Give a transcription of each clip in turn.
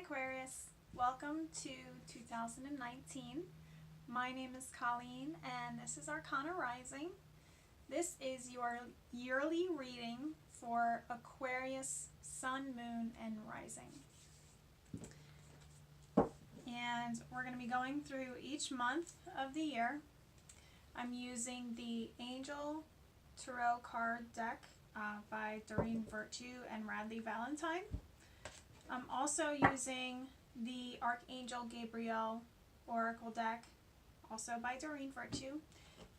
Aquarius, welcome to 2019. My name is Colleen and this is Arcana Rising. This is your yearly reading for Aquarius, Sun, Moon, and Rising. And we're going to be going through each month of the year. I'm using the Angel Tarot card deck by Doreen Virtue and Radley Valentine. I'm also using the Archangel Gabriel Oracle deck, also by Doreen Virtue,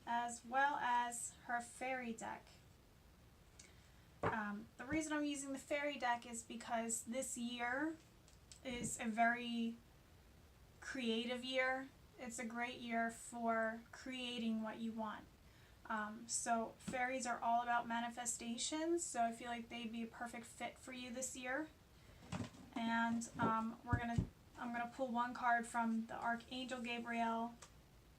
as well as her fairy deck. The reason I'm using the fairy deck is because this year is a very creative year. It's a great year for creating what you want. So fairies are all about manifestations, so I feel like they'd be a perfect fit for you this year. And I'm gonna pull one card from the Archangel Gabriel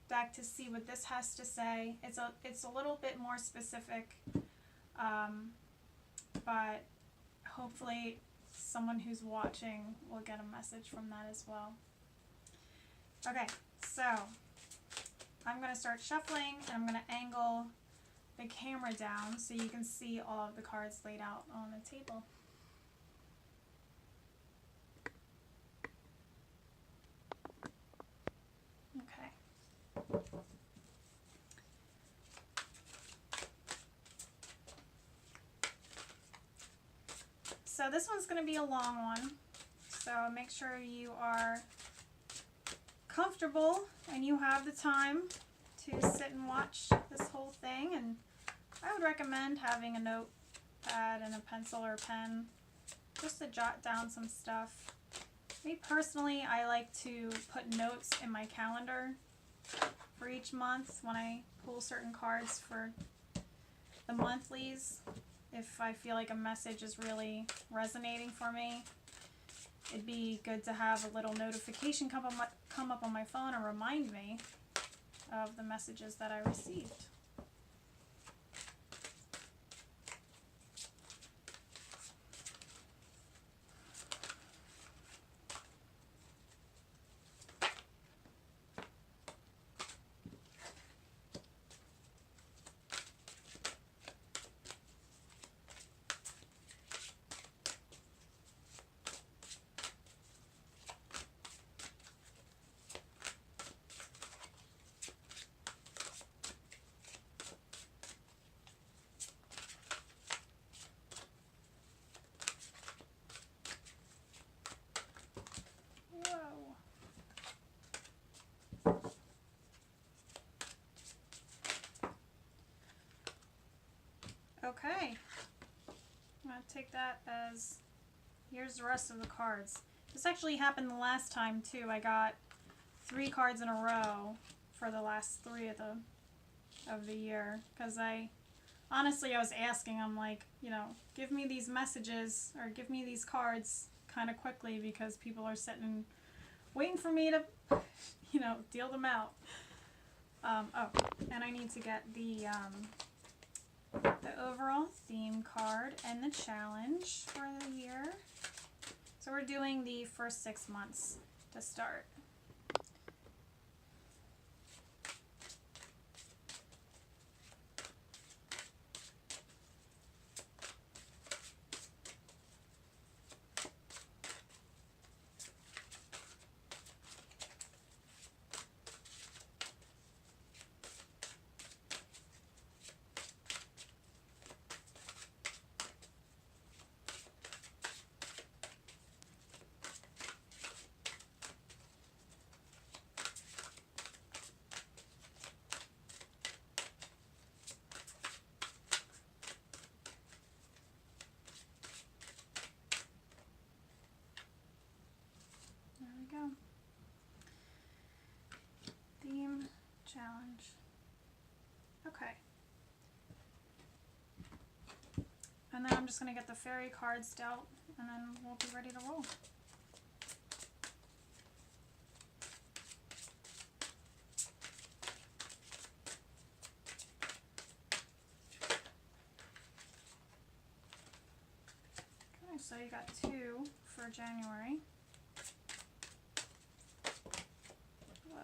deck to see what this has to say. It's a little bit more specific, but hopefully someone who's watching will get a message from that as well. Okay, so I'm gonna start shuffling and I'm gonna angle the camera down so you can see all of the cards laid out on the table. So this one's going to be a long one, so make sure you are comfortable and you have the time to sit and watch this whole thing. And I would recommend having a notepad and a pencil or pen just to jot down some stuff. Me personally, I like to put notes in my calendar for each month when I pull certain cards for the monthlies. If I feel like a message is really resonating for me, it'd be good to have a little notification come up on my phone and remind me of the messages that I received. Okay, I'm going to take that as, here's the rest of the cards. This actually happened the last time too. I got 3 cards in a row for the last 3 of the year, because honestly I was asking, I'm like, give me these messages or give me these cards kind of quickly, because people are sitting waiting for me to deal them out. Oh, and I need to get the overall theme card and the challenge for the year. So we're doing the first 6 months to start. Go. Theme challenge. Okay. And then I'm just going to get the fairy cards dealt and then we'll be ready to roll. Okay, so you got 2 for January. Whoa.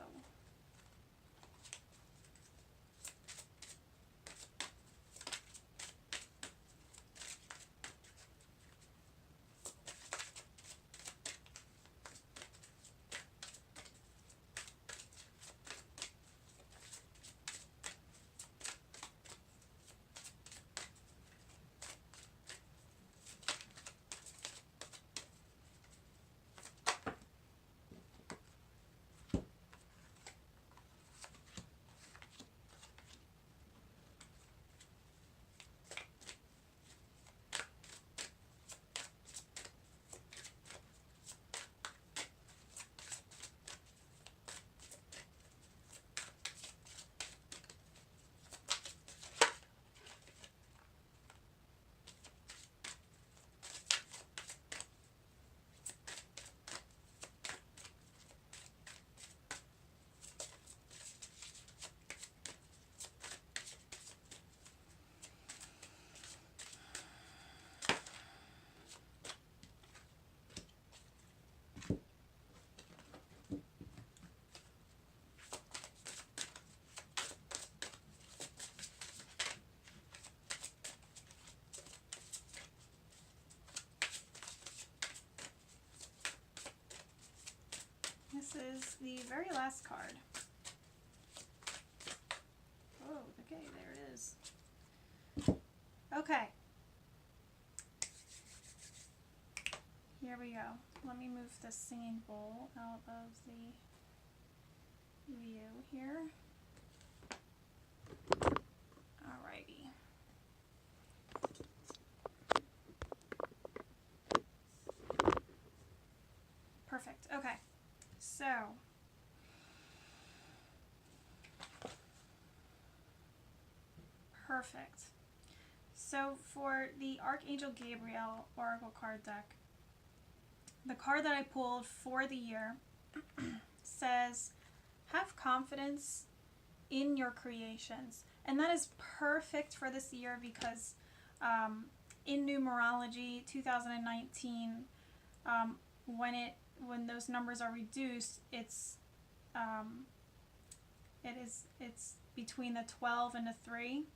This is the very last card. Oh, okay, there it is. Okay. Here we go. Let me move the singing bowl out of the view here. Alrighty. Perfect. Okay. So, perfect. So for the Archangel Gabriel Oracle card deck, the card that I pulled for the year says, have confidence in your creations. And that is perfect for this year because in numerology 2019, when those numbers are reduced, it's between the 12 and the 3.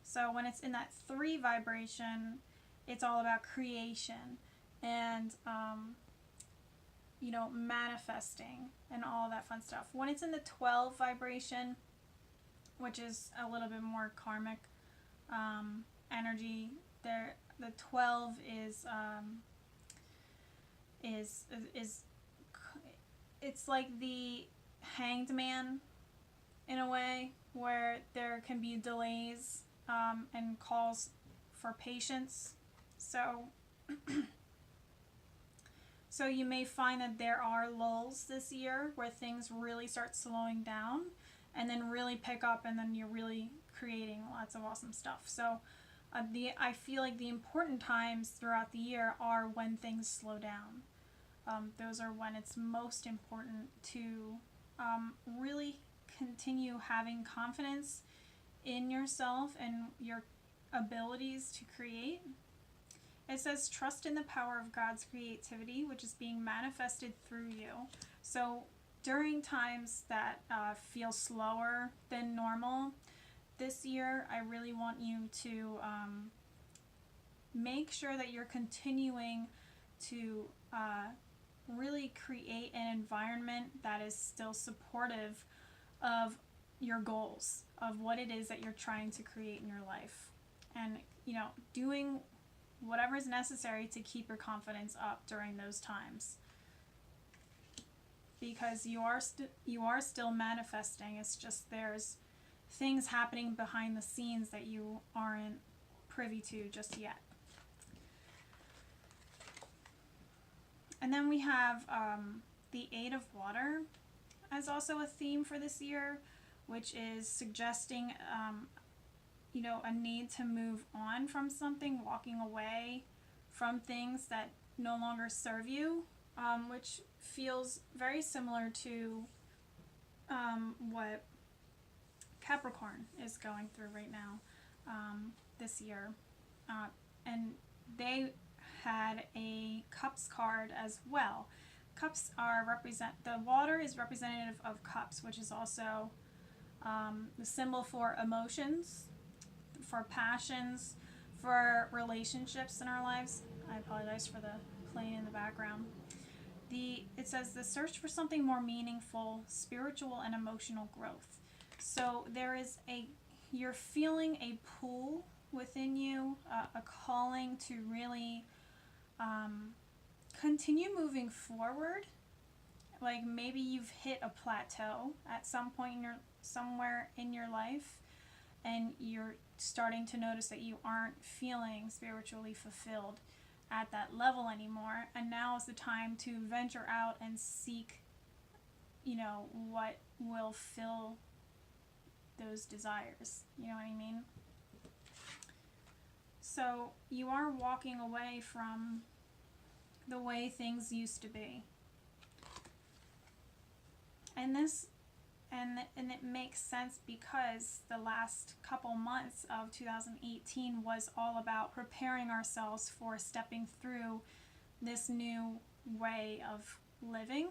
So when it's in that 3 vibration, it's all about creation and manifesting and all that fun stuff. When it's in the 12 vibration, which is a little bit more karmic energy, the 12 is it's like the hanged man in a way, where there can be delays and calls for patience. So so you may find that there are lulls this year where things really start slowing down and then really pick up, and then you're really creating lots of awesome stuff. So I feel like the important times throughout the year are when things slow down. Those are when it's most important to really continue having confidence in yourself and your abilities to create. It says, trust in the power of God's creativity, which is being manifested through you. So during times that feel slower than normal this year, I really want you to make sure that you're continuing to really create an environment that is still supportive of your goals, of what it is that you're trying to create in your life. And, doing whatever is necessary to keep your confidence up during those times. Because you are still manifesting. It's just there's things happening behind the scenes that you aren't privy to just yet. And then we have the 8 of Water as also a theme for this year, which is suggesting a need to move on from something, walking away from things that no longer serve you, which feels very similar to what Capricorn is going through right now this year. And they had a Cups card as well. cups are the water is representative of cups, which is also the symbol for emotions, for passions, for relationships in our lives. I apologize for the plane in the background. It says the search for something more meaningful, spiritual and emotional growth. So you're feeling a pull within you, a calling to really continue moving forward. Like maybe you've hit a plateau at some point somewhere in your life, and you're starting to notice that you aren't feeling spiritually fulfilled at that level anymore, and now is the time to venture out and seek, what will fill those desires. You know what I mean? So you are walking away from the way things used to be. And it makes sense because the last couple months of 2018 was all about preparing ourselves for stepping through this new way of living.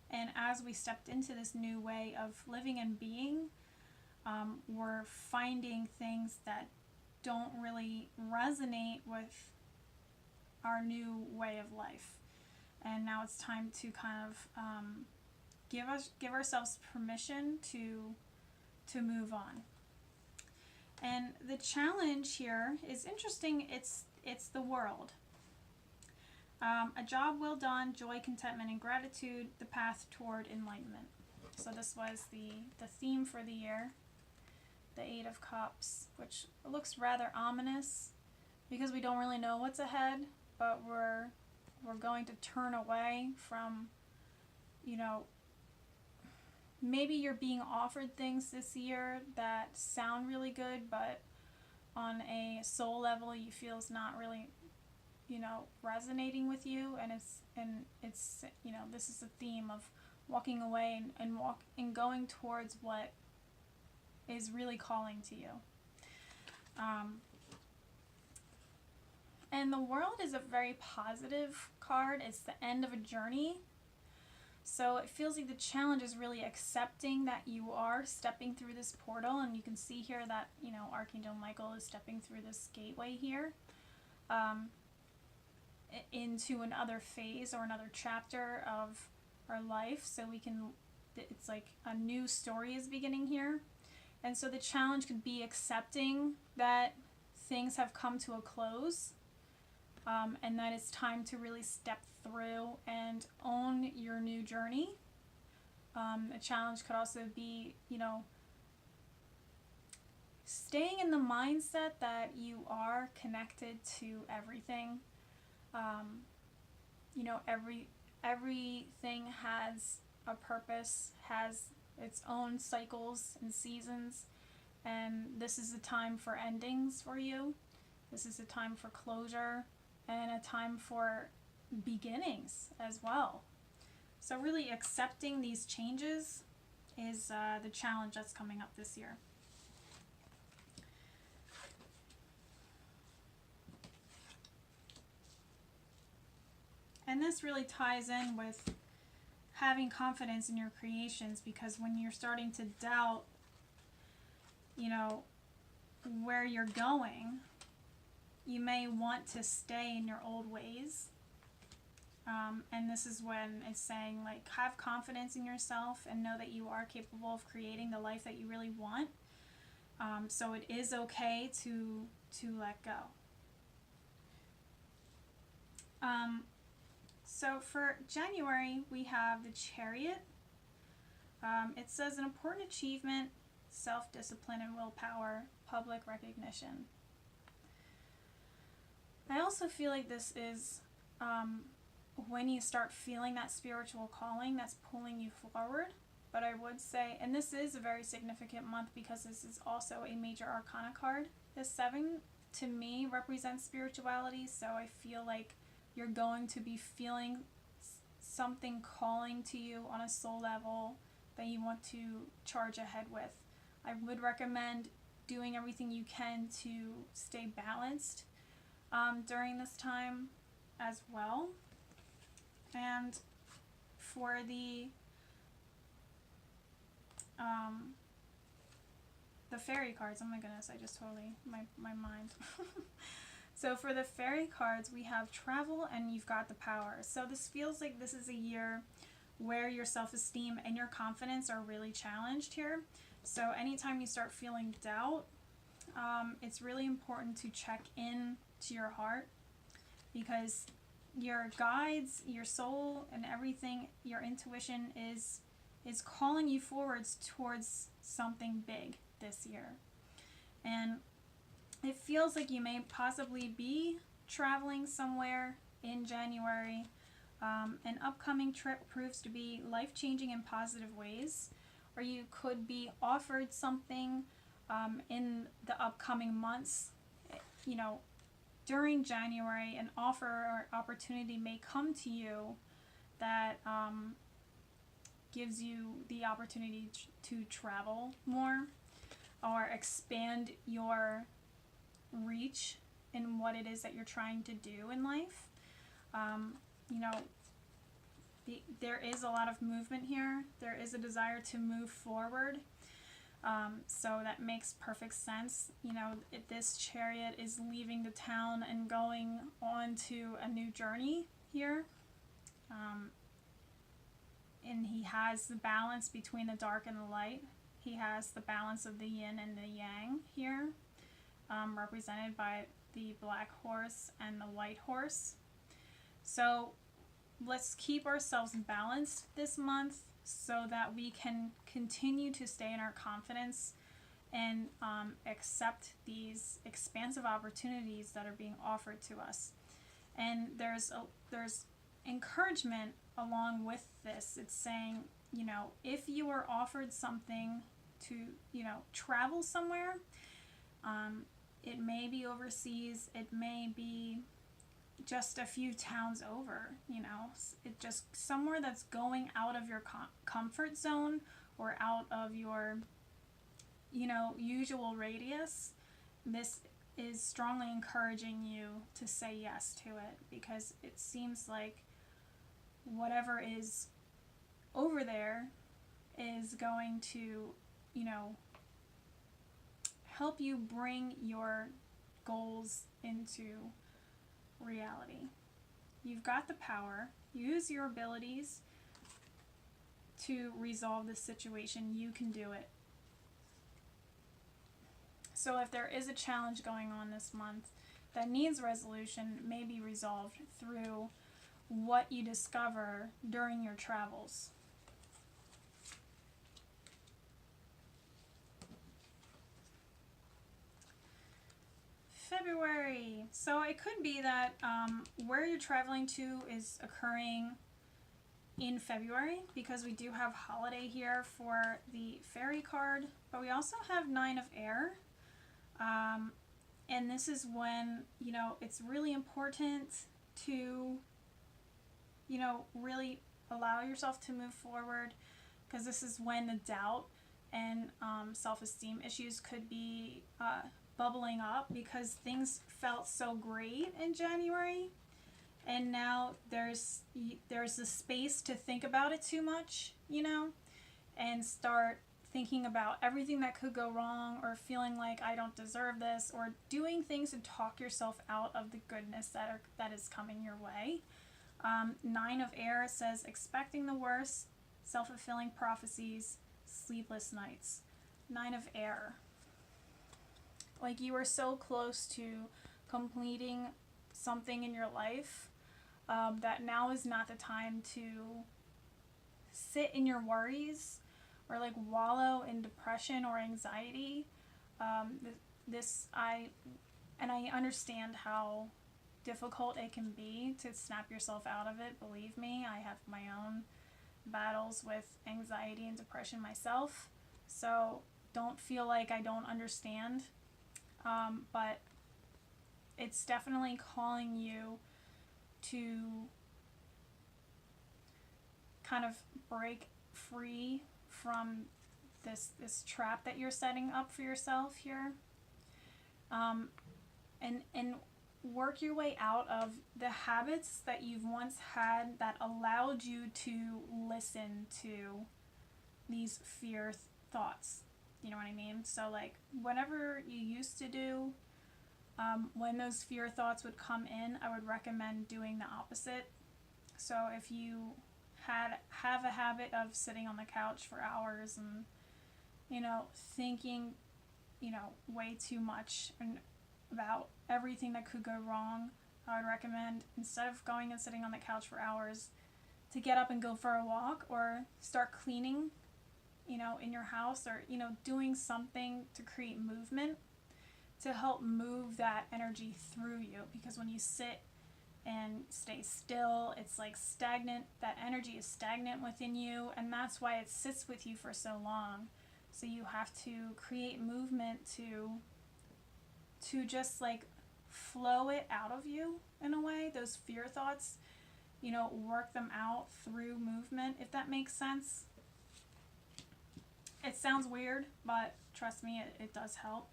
And as we stepped into this new way of living and being, we're finding things that don't really resonate with our new way of life. And now it's time to kind of give ourselves permission to move on. And the challenge here is interesting. It's the world. A job well done, joy, contentment, and gratitude, the path toward enlightenment. So this was the theme for the year, the Eight of Cups, which looks rather ominous because we don't really know what's ahead, but we're going to turn away from, maybe you're being offered things this year that sound really good, but on a soul level you feel it's not really, resonating with you, and it's this is a theme of walking away and going towards what is really calling to you. And the World is a very positive card. It's the end of a journey. So it feels like the challenge is really accepting that you are stepping through this portal, and you can see here that, Archangel Michael is stepping through this gateway here into another phase or another chapter of our life. So it's like a new story is beginning here. And so the challenge could be accepting that things have come to a close, and that it's time to really step through and own your new journey. A challenge could also be, staying in the mindset that you are connected to everything. Everything has a purpose, has its own cycles and seasons, and this is a time for endings for you. This is a time for closure and a time for beginnings as well. So really accepting these changes is the challenge that's coming up this year. And this really ties in with having confidence in your creations, because when you're starting to doubt, where you're going, you may want to stay in your old ways. And this is when it's saying, like, have confidence in yourself and know that you are capable of creating the life that you really want. So it is okay to let go. So for January, we have the Chariot. It says an important achievement, self-discipline and willpower, public recognition. I also feel like this is when you start feeling that spiritual calling that's pulling you forward. But I would say, and this is a very significant month because this is also a major arcana card. The 7 to me represents spirituality, so I feel like you're going to be feeling something calling to you on a soul level that you want to charge ahead with. I would recommend doing everything you can to stay balanced during this time as well. And for the fairy cards, oh my goodness, I just totally, my mind. So for the fairy cards, we have travel and you've got the power. So this feels like this is a year where your self-esteem and your confidence are really challenged here. So anytime you start feeling doubt, it's really important to check in to your heart, because your guides, your soul, and everything, your intuition is calling you forwards towards something big this year. And it feels like you may possibly be traveling somewhere in January. An upcoming trip proves to be life-changing in positive ways, or you could be offered something in the upcoming months. You know, during January, an offer or opportunity may come to you that gives you the opportunity to travel more or expand your reach in what it is that you're trying to do in life. You know, there is a lot of movement here. There is a desire to move forward. So that makes perfect sense. You know, this Chariot is leaving the town and going on to a new journey here. And he has the balance between the dark and the light. He has the balance of the yin and the yang here, represented by the black horse and the white horse. So let's keep ourselves balanced this month so that we can continue to stay in our confidence and accept these expansive opportunities that are being offered to us. And there's encouragement along with this. It's saying, you know, if you are offered something to, you know, travel somewhere, it may be overseas, it may be just a few towns over, you know, it just somewhere that's going out of your comfort zone or out of your, you know, usual radius. This is strongly encouraging you to say yes to it, because it seems like whatever is over there is going to, you know, help you bring your goals into reality. You've got the power. Use your abilities to resolve this situation. You can do it. So if there is a challenge going on this month that needs resolution, it may be resolved through what you discover during your travels. February. So it could be that where you're traveling to is occurring in February, because we do have holiday here for the fairy card, but we also have Nine of Air. And this is when, you know, it's really important to, you know, really allow yourself to move forward, because this is when the doubt and self-esteem issues could be bubbling up, because things felt so great in January, and now there's the space to think about it too much, you know, and start thinking about everything that could go wrong, or feeling like I don't deserve this, or doing things to talk yourself out of the goodness that is coming your way. Nine of Air says expecting the worst, self-fulfilling prophecies, sleepless nights. Nine of Air. Like you are so close to completing something in your life that now is not the time to sit in your worries or like wallow in depression or anxiety. I understand how difficult it can be to snap yourself out of it. Believe me, I have my own battles with anxiety and depression myself, so don't feel like I don't understand. But it's definitely calling you to kind of break free from this trap that you're setting up for yourself here. And work your way out of the habits that you've once had that allowed you to listen to these fear thoughts. You know what I mean? So like whatever you used to do, when those fear thoughts would come in, I would recommend doing the opposite. So if you have a habit of sitting on the couch for hours and, you know, thinking, you know, way too much and about everything that could go wrong, I would recommend, instead of going and sitting on the couch for hours, to get up and go for a walk or start cleaning, you know, in your house, or, you know, doing something to create movement to help move that energy through you. Because when you sit and stay still, it's like stagnant. That energy is stagnant within you, and that's why it sits with you for so long. So you have to create movement to just like flow it out of you in a way, those fear thoughts, you know, work them out through movement, if that makes sense. It sounds weird, but trust me, it does help.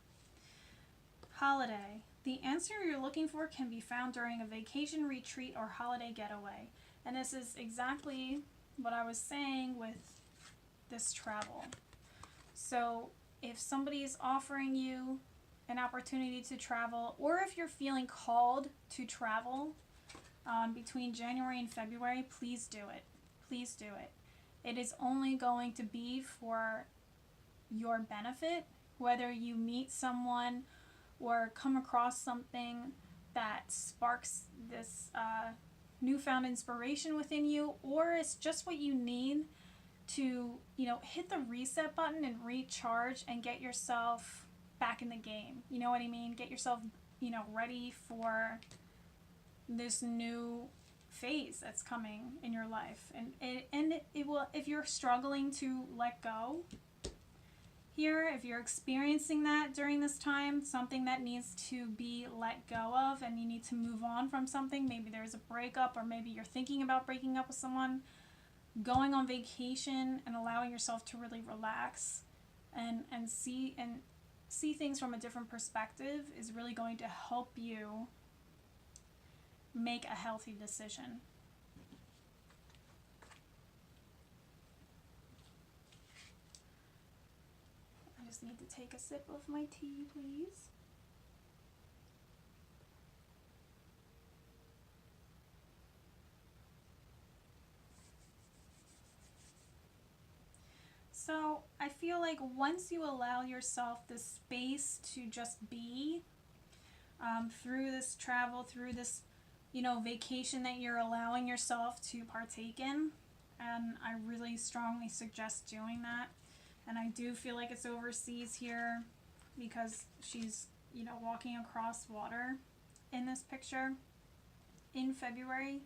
Holiday. The answer you're looking for can be found during a vacation, retreat, or holiday getaway. And this is exactly what I was saying with this travel. So if somebody is offering you an opportunity to travel, or if you're feeling called to travel between January and February, please do it. Please do it. It is only going to be for your benefit, whether you meet someone or come across something that sparks this newfound inspiration within you, or it's just what you need to, you know, hit the reset button and recharge and get yourself back in the game. You know what I mean? Get yourself, you know, ready for this new phase that's coming in your life. And it will, if you're struggling to let go here, if you're experiencing that during this time, something that needs to be let go of and you need to move on from something, maybe there's a breakup, or maybe you're thinking about breaking up with someone, going on vacation and allowing yourself to really relax and see things from a different perspective is really going to help you make a healthy decision. I just need to take a sip of my tea, please. So I feel like once you allow yourself the space to just be through this travel, through this, you know, vacation that you're allowing yourself to partake in, and I really strongly suggest doing that. And I do feel like it's overseas here because she's, you know, walking across water in this picture in February.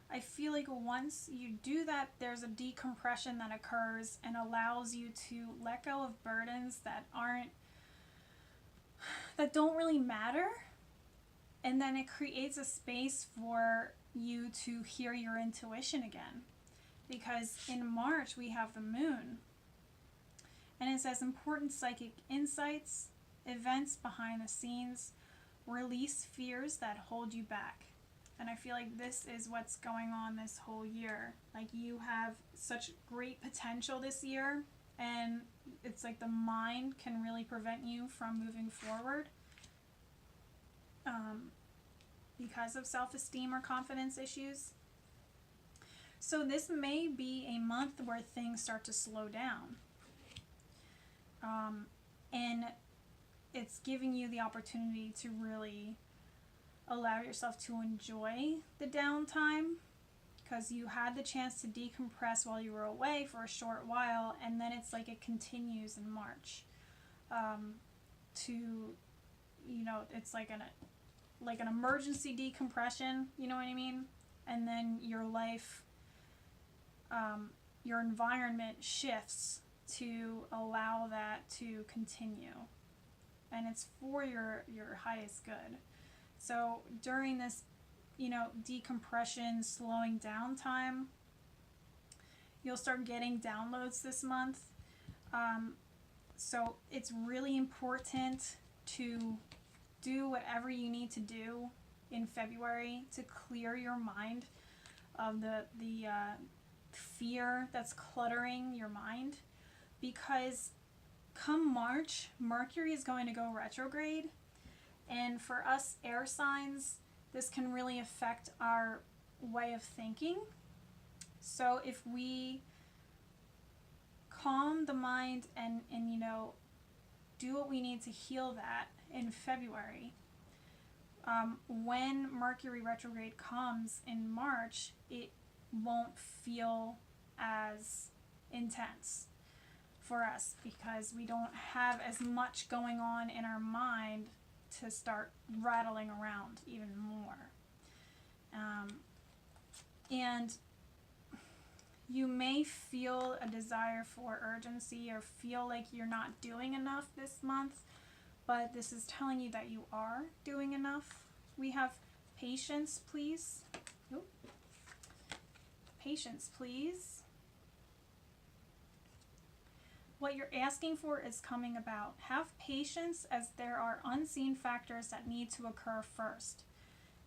I feel like once you do that, there's a decompression that occurs and allows you to let go of burdens that don't really matter. And then it creates a space for you to hear your intuition again. Because in March, we have the moon. And it says important psychic insights, events behind the scenes, release fears that hold you back. And I feel like this is what's going on this whole year. Like, you have such great potential this year, and it's like the mind can really prevent you from moving forward because of self-esteem or confidence issues. So this may be a month where things start to slow down. And it's giving you the opportunity to really allow yourself to enjoy the downtime, because you had the chance to decompress while you were away for a short while, and then it's like it continues in March to, you know, it's like an emergency decompression, you know what I mean? And then your life, your environment shifts to allow that to continue, and it's for your highest good. So during this, you know, decompression, slowing down time, you'll start getting downloads this month. So it's really important to do whatever you need to do in February to clear your mind of the fear that's cluttering your mind, because come March, Mercury is going to go retrograde, and for us air signs, this can really affect our way of thinking. So if we calm the mind and you know, do what we need to heal that in February, when Mercury retrograde comes in March, it won't feel as intense for us because we don't have as much going on in our mind to start rattling around even more. And you may feel a desire for urgency or feel like you're not doing enough this month, but this is telling you that you are doing enough. We have patience, please. Oop. Patience, please. What you're asking for is coming about. Have patience, as there are unseen factors that need to occur first.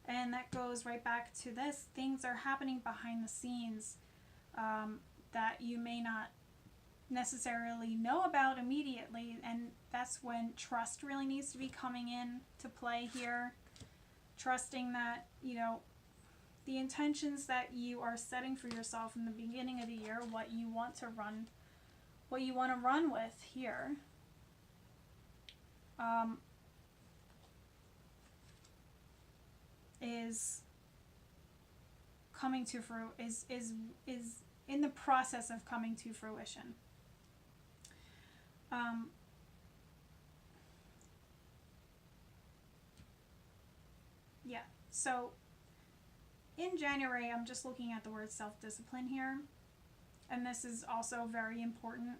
And that goes right back to this. Things are happening behind the scenes that you may not necessarily know about immediately, and that's when trust really needs to be coming in to play here. Trusting that, you know, the intentions that you are setting for yourself in the beginning of the year, what you want to run with here, is coming to is in the process of coming to fruition. Yeah, so in January, I'm just looking at the word self-discipline here, and this is also very important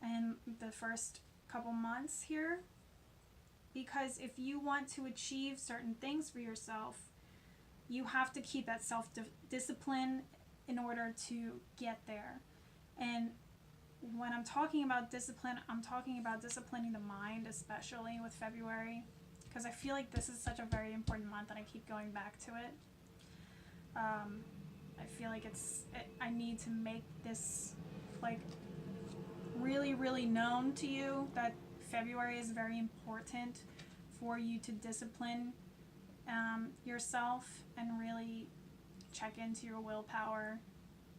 in the first couple months here, because if you want to achieve certain things for yourself, you have to keep that self-discipline in order to get there. And when I'm talking about discipline, I'm talking about disciplining the mind, especially with February, because I feel like this is such a very important month and I keep going back to it. I feel like I need to make this like really, really known to you that February is very important for you to discipline yourself and really check into your willpower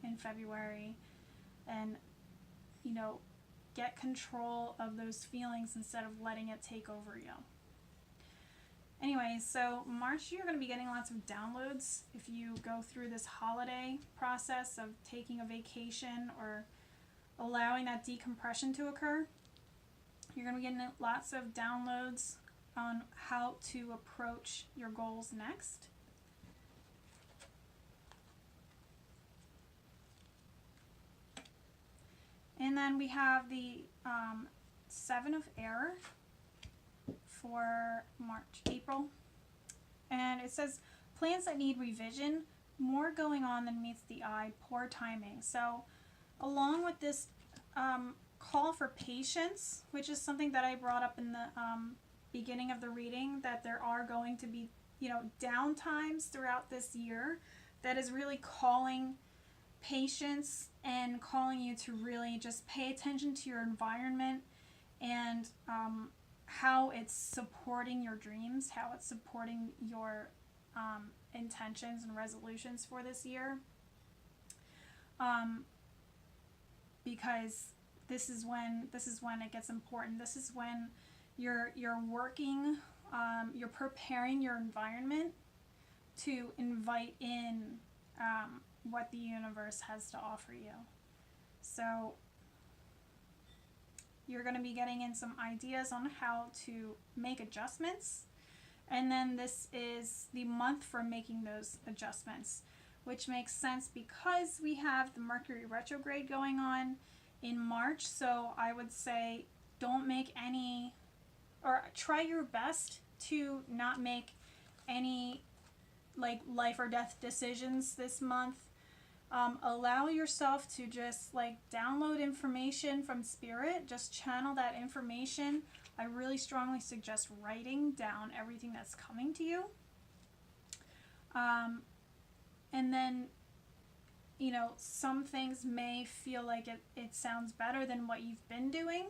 in February and, you know, get control of those feelings instead of letting it take over you. Anyway, so March, you're going to be getting lots of downloads if you go through this holiday process of taking a vacation or allowing that decompression to occur. You're going to be getting lots of downloads on how to approach your goals next. And then we have the Seven of Air for April. And it says, plans that need revision, more going on than meets the eye, poor timing. So along with this call for patience, which is something that I brought up in the beginning of the reading, that there are going to be, you know, down times throughout this year, that is really calling patience and calling you to really just pay attention to your environment and how it's supporting your dreams, how it's supporting your intentions and resolutions for this year. Because this is when it gets important. This is when you're working, you're preparing your environment to invite in what the universe has to offer you. So you're going to be getting in some ideas on how to make adjustments, and then this is the month for making those adjustments, which makes sense because we have the Mercury retrograde going on in March. So I would say don't make any, or try your best to not make any like life or death decisions this month. Allow yourself to just like download information from spirit, just channel that information. I really strongly suggest writing down everything that's coming to you. And then, you know, some things may feel like it sounds better than what you've been doing.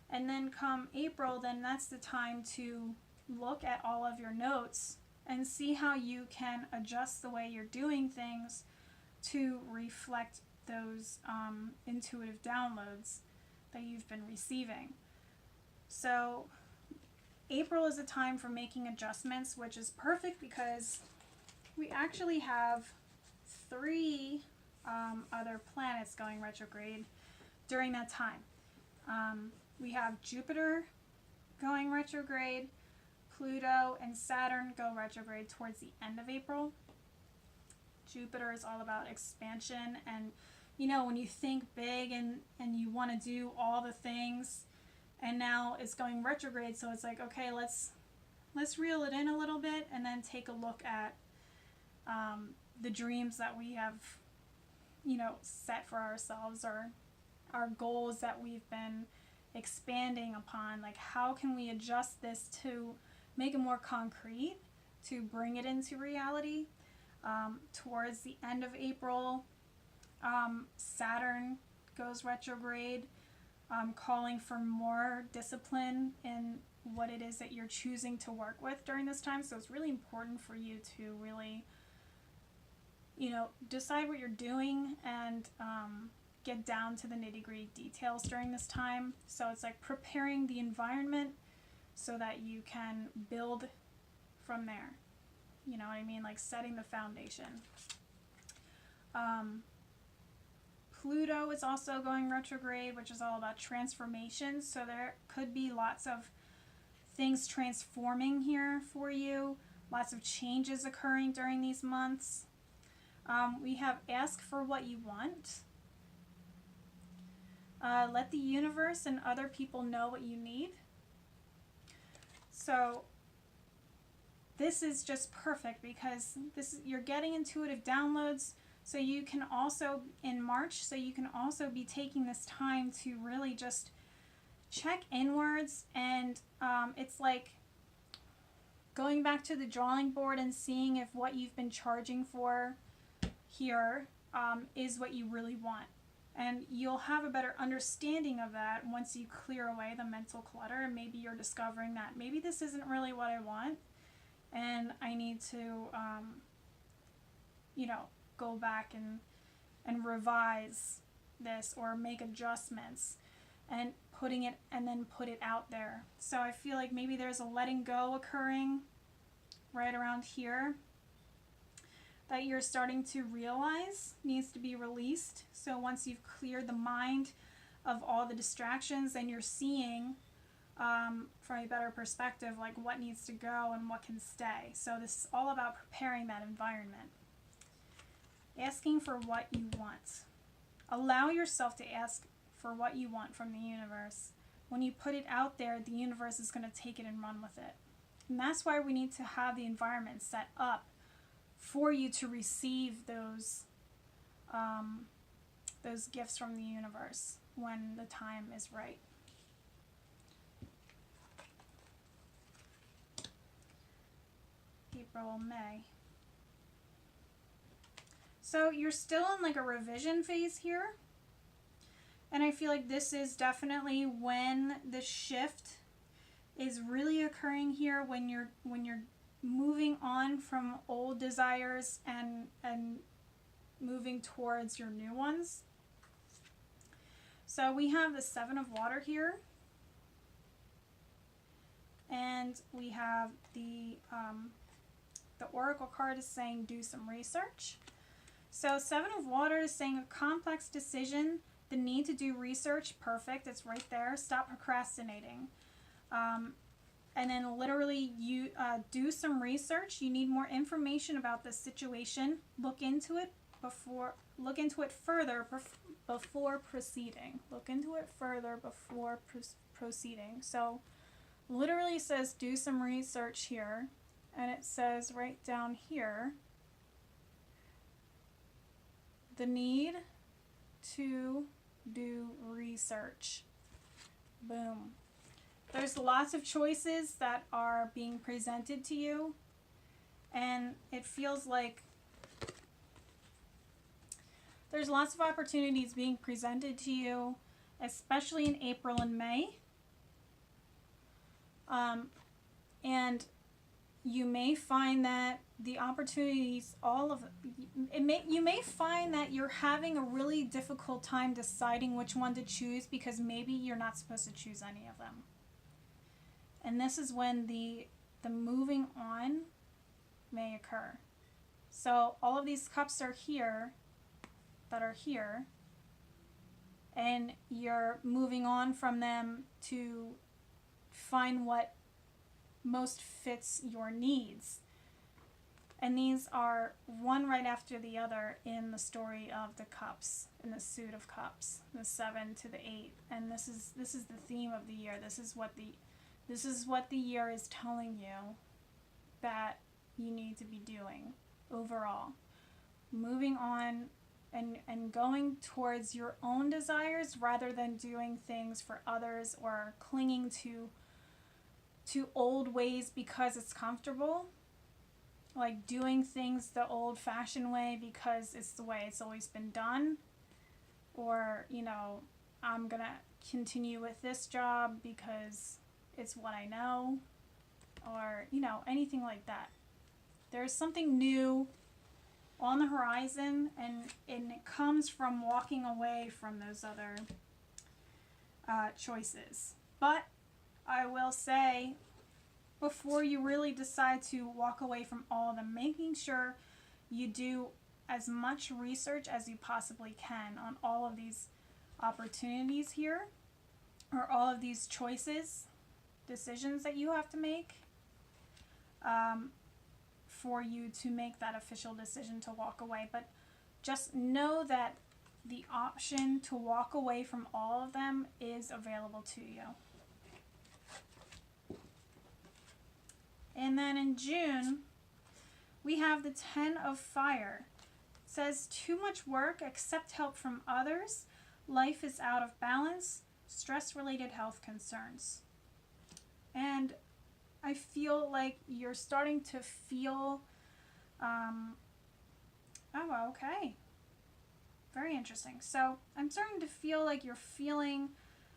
And then come April, then that's the time to look at all of your notes and see how you can adjust the way you're doing things to reflect those intuitive downloads that you've been receiving. So April is a time for making adjustments, which is perfect because we actually have 3 other planets going retrograde during that time. We have Jupiter going retrograde, Pluto and Saturn go retrograde towards the end of April. Jupiter is all about expansion, and you know, when you think big and you want to do all the things, and now it's going retrograde, so it's like, okay, let's reel it in a little bit and then take a look at the dreams that we have, you know, set for ourselves, or our goals that we've been expanding upon. Like, how can we adjust this to make it more concrete, to bring it into reality? Towards the end of April, Saturn goes retrograde, calling for more discipline in what it is that you're choosing to work with during this time. So it's really important for you to really, you know, decide what you're doing and get down to the nitty-gritty details during this time. So it's like preparing the environment so that you can build from there. You know what I mean? Like setting the foundation. Pluto is also going retrograde, which is all about transformation. So there could be lots of things transforming here for you. Lots of changes occurring during these months. We have ask for what you want. Let the universe and other people know what you need. So this is just perfect because you're getting intuitive downloads. So you can also, in March, so you can also be taking this time to really just check inwards, and it's like going back to the drawing board and seeing if what you've been charging for here is what you really want. And you'll have a better understanding of that once you clear away the mental clutter, and maybe you're discovering that maybe this isn't really what I want, and I need to, you know, go back and revise this or make adjustments and then put it out there. So I feel like maybe there's a letting go occurring right around here that you're starting to realize needs to be released. So once you've cleared the mind of all the distractions, then you're seeing from a better perspective like what needs to go and what can stay. So this is all about preparing that environment. Asking for what you want. Allow yourself to ask for what you want from the universe. When you put it out there, the universe is going to take it and run with it. And that's why we need to have the environment set up for you to receive those gifts from the universe when the time is right. April, May. So you're still in like a revision phase here. And I feel like this is definitely when the shift is really occurring here, when you're moving on from old desires and moving towards your new ones. So we have the 7 of Water here. And we have the Oracle card is saying do some research. So 7 of Water is saying a complex decision, the need to do research, perfect, it's right there. Stop procrastinating. And then literally you do some research. You need more information about this situation. Look into it further before proceeding. Look into it further before proceeding. So literally says do some research here. And it says right down here, the need to do research. Boom. There's lots of choices that are being presented to you, and it feels like there's lots of opportunities being presented to you, especially in April and May. And you may find that the opportunities, you may find that you're having a really difficult time deciding which one to choose, because maybe you're not supposed to choose any of them. And this is when the moving on may occur. So all of these cups are here, and you're moving on from them to find what most fits your needs. And these are one right after the other in the story of the cups, in the suit of cups, the 7 to the 8. And this is the theme of the year. This is what the year is telling you that you need to be doing overall. Moving on and going towards your own desires rather than doing things for others or clinging to old ways because it's comfortable. Like doing things the old-fashioned way because it's the way it's always been done. Or, I'm going to continue with this job because it's what I know. Or, anything like that. There's something new on the horizon, and it comes from walking away from those other choices. But I will say, before you really decide to walk away from all of them, making sure you do as much research as you possibly can on all of these opportunities here, or all of these decisions that you have to make, for you to make that official decision to walk away. But just know that the option to walk away from all of them is available to you. And then in June, we have the 10 of Fire. It says, too much work, accept help from others, life is out of balance, stress-related health concerns. And I feel like you're starting to feel, okay. Very interesting. So I'm starting to feel like you're feeling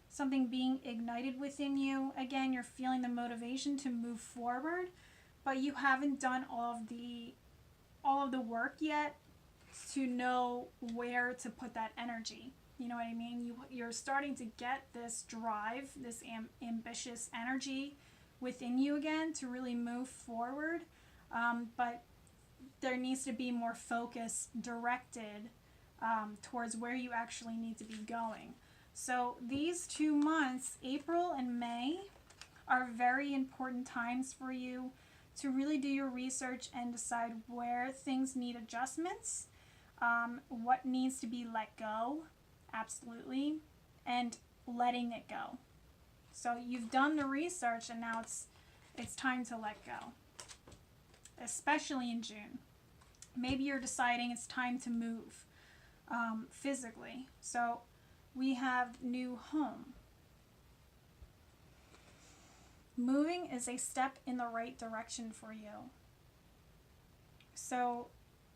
something being ignited within you. Again, you're feeling the motivation to move forward, but you haven't done all of the work yet to know where to put that energy. You know what I mean? You're starting to get this drive, this ambitious energy within you again to really move forward, but there needs to be more focus directed towards where you actually need to be going. So these 2 months, April and May, are very important times for you to really do your research and decide where things need adjustments, what needs to be let go, absolutely, and letting it go. So you've done the research, and now it's time to let go, especially in June. Maybe you're deciding it's time to move physically. So we have new home. Moving is a step in the right direction for you. So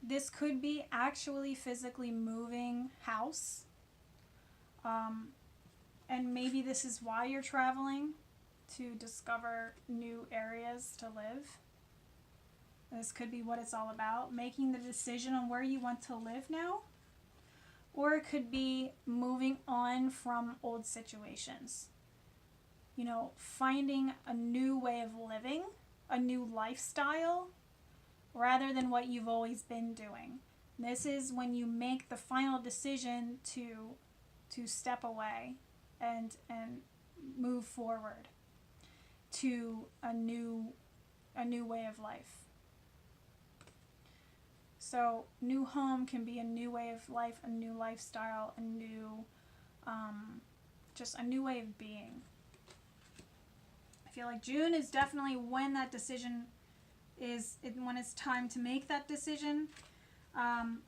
this could be actually physically moving house. And maybe this is why you're traveling, to discover new areas to live. This could be what it's all about, making the decision on where you want to live now. Or it could be moving on from old situations. Finding a new way of living, a new lifestyle, rather than what you've always been doing. This is when you make the final decision to step away and move forward to a new way of life. So new home can be a new way of life, a new lifestyle, just a new way of being. I feel like June is definitely when that decision when it's time to make that decision. And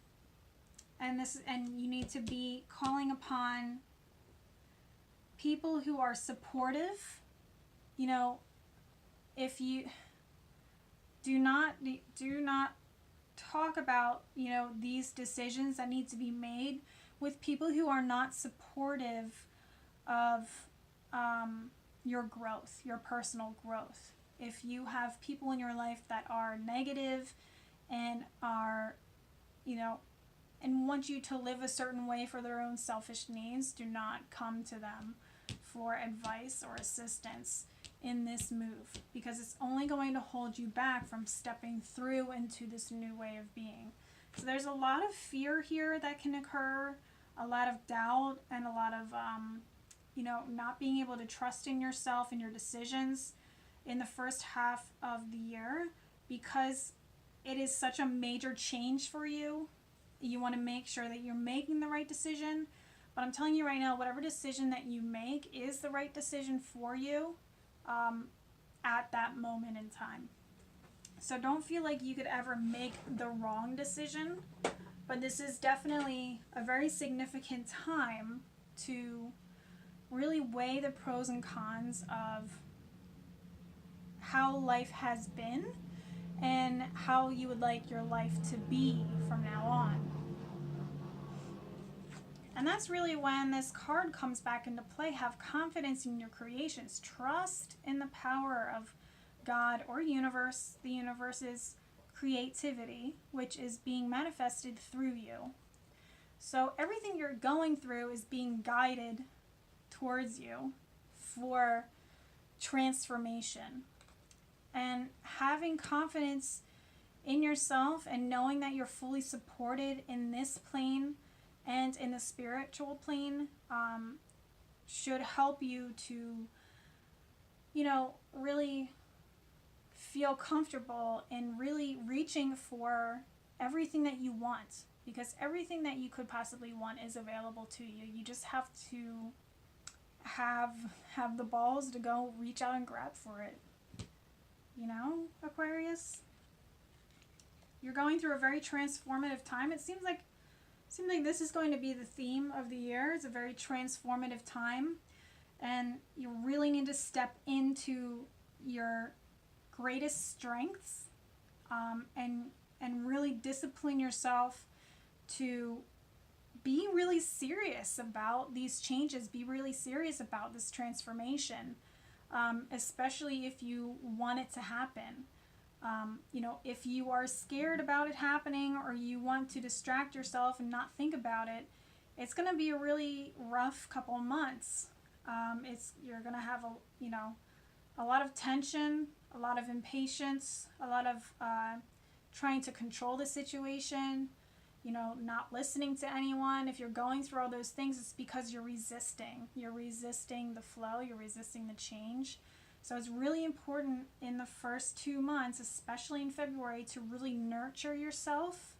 you need to be calling upon people who are supportive you know, if you do not talk about, you know, these decisions that need to be made with people who are not supportive of your growth, your personal growth. If you have people in your life that are negative and are, you know, and want you to live a certain way for their own selfish needs, do not come to them for advice or assistance in this move, because it's only going to hold you back from stepping through into this new way of being. So there's a lot of fear here that can occur, a lot of doubt, and a lot of, you know, not being able to trust in yourself and your decisions in the first half of the year, because it is such a major change for you. You want to make sure that you're making the right decision. But I'm telling you right now, whatever decision that you make is the right decision for you at that moment in time. So don't feel like you could ever make the wrong decision. But this is definitely a very significant time to really weigh the pros and cons of how life has been and how you would like your life to be from now on. And that's really when this card comes back into play. Have confidence in your creations. Trust in the power of God or universe, the universe's creativity, which is being manifested through you. So everything you're going through is being guided towards you for transformation. And having confidence in yourself and knowing that you're fully supported in this plane and in the spiritual plane should help you to, you know, really feel comfortable in really reaching for everything that you want, because everything that you could possibly want is available to you. You just have to have the balls to go reach out and grab for it. You know, Aquarius, you're going through a very transformative time. It seems like this is going to be the theme of the year. It's a very transformative time, and you really need to step into your greatest strengths and really discipline yourself to be really serious about these changes, be really serious about this transformation, especially if you want it to happen. You know, if you are scared about it happening or you want to distract yourself and not think about it, it's going to be a really rough couple of months. You're going to have a lot of tension, a lot of impatience, a lot of trying to control the situation, you know, not listening to anyone. If you're going through all those things, it's because you're resisting. You're resisting the flow, you're resisting the change. So it's really important in the first 2 months, especially in February, to really nurture yourself.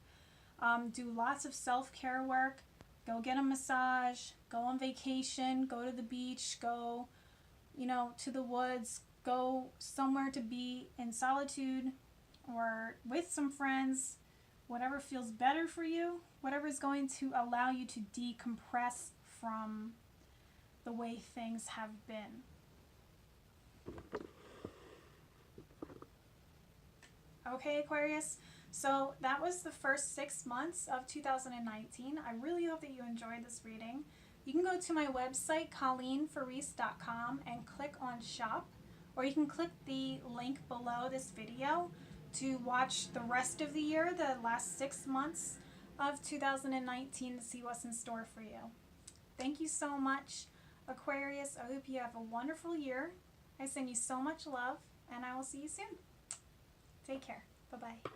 Do lots of self-care work. Go get a massage. Go on vacation. Go to the beach. Go, you know, to the woods. Go somewhere to be in solitude or with some friends. Whatever feels better for you. Whatever is going to allow you to decompress from the way things have been. Okay, Aquarius, so that was the first 6 months of 2019. I really hope that you enjoyed this reading. You can go to my website, colleenfaris.com, and click on shop, or you can click the link below this video to watch the rest of the year, the last 6 months of 2019, to see what's in store for you. Thank you so much, Aquarius. I hope you have a wonderful year. I send you so much love, and I will see you soon. Take care. Bye-bye.